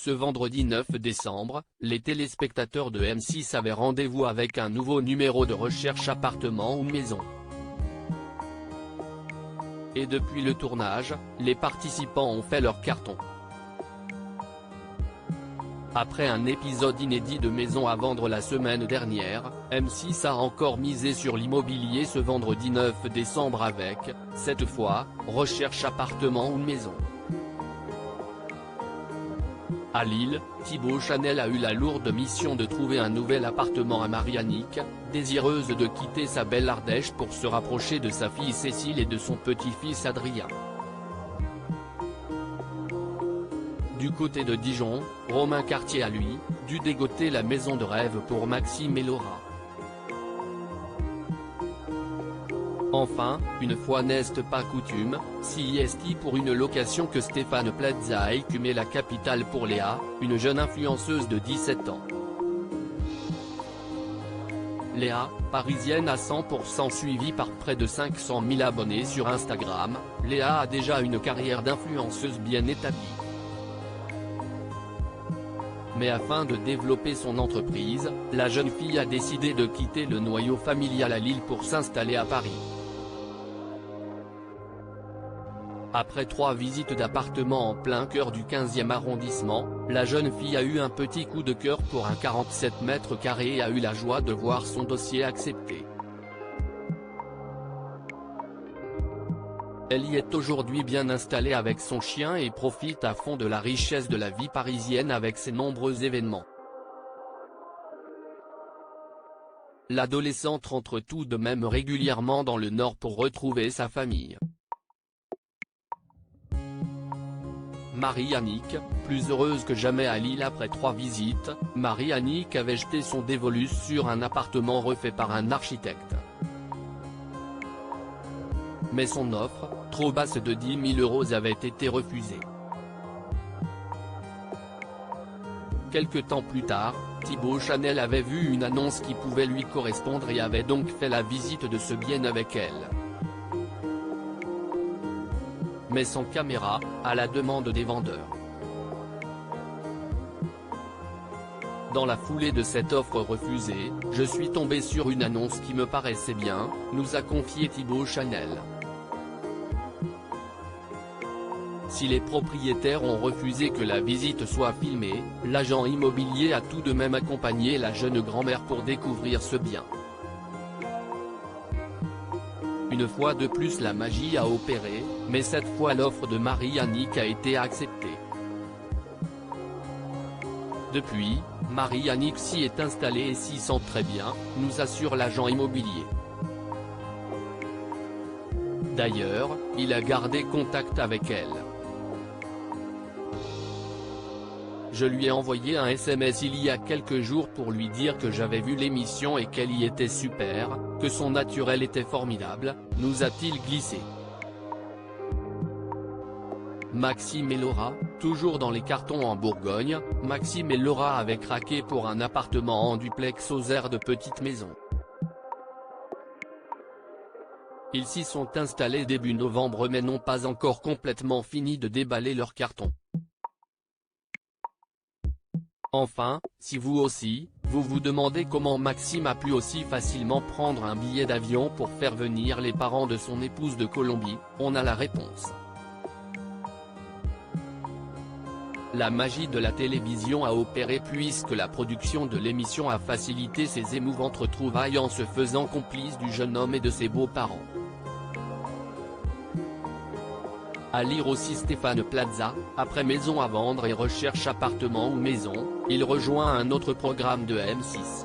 Ce vendredi 9 décembre, les téléspectateurs de M6 avaient rendez-vous avec un nouveau numéro de recherche appartement ou maison. Et depuis le tournage, les participants ont fait leur carton. Après un épisode inédit de Maison à vendre la semaine dernière, M6 a encore misé sur l'immobilier ce vendredi 9 décembre avec, cette fois, recherche appartement ou maison. À Lille, Thibaut Chanel a eu la lourde mission de trouver un nouvel appartement à Marianique, désireuse de quitter sa belle Ardèche pour se rapprocher de sa fille Cécile et de son petit-fils Adrien. Du côté de Dijon, Romain Cartier a lui, dû dégoter la maison de rêve pour Maxime et Laura. Enfin, une fois n'est pas coutume, CIST pour une location que Stéphane Plaza a écumé la capitale pour Léa, une jeune influenceuse de 17 ans. Léa, parisienne à 100% suivie par près de 500 000 abonnés sur Instagram, Léa a déjà une carrière d'influenceuse bien établie. Mais afin de développer son entreprise, la jeune fille a décidé de quitter le noyau familial à Lille pour s'installer à Paris. Après 3 visites d'appartements en plein cœur du 15e arrondissement, la jeune fille a eu un petit coup de cœur pour un 47 mètres carrés et a eu la joie de voir son dossier accepté. Elle y est aujourd'hui bien installée avec son chien et profite à fond de la richesse de la vie parisienne avec ses nombreux événements. L'adolescente rentre tout de même régulièrement dans le Nord pour retrouver sa famille. Marie-Annick, plus heureuse que jamais à Lille après 3 visites, Marie-Annick avait jeté son dévolu sur un appartement refait par un architecte. Mais son offre, trop basse de 10 000 €, avait été refusée. Quelque temps plus tard, Thibaut Chanel avait vu une annonce qui pouvait lui correspondre et avait donc fait la visite de ce bien avec elle. Mais sans caméra, à la demande des vendeurs. Dans la foulée de cette offre refusée, je suis tombé sur une annonce qui me paraissait bien, nous a confié Thibaut Chanel. Si les propriétaires ont refusé que la visite soit filmée, l'agent immobilier a tout de même accompagné la jeune grand-mère pour découvrir ce bien. Une fois de plus la magie a opéré, mais cette fois l'offre de Marie-Annick a été acceptée. Depuis, Marie-Annick s'y est installée et s'y sent très bien, nous assure l'agent immobilier. D'ailleurs, il a gardé contact avec elle. Je lui ai envoyé un SMS il y a quelques jours pour lui dire que j'avais vu l'émission et qu'elle y était super, que son naturel était formidable, nous a-t-il glissé. Maxime et Laura, toujours dans les cartons en Bourgogne, Maxime et Laura avaient craqué pour un appartement en duplex aux airs de petite maison. Ils s'y sont installés début novembre mais n'ont pas encore complètement fini de déballer leurs cartons. Enfin, si vous aussi, vous vous demandez comment Maxime a pu aussi facilement prendre un billet d'avion pour faire venir les parents de son épouse de Colombie, on a la réponse. La magie de la télévision a opéré puisque la production de l'émission a facilité ses émouvantes retrouvailles en se faisant complice du jeune homme et de ses beaux-parents. À lire aussi Stéphane Plaza, après Maison à vendre et recherche appartement ou maison, il rejoint un autre programme de M6.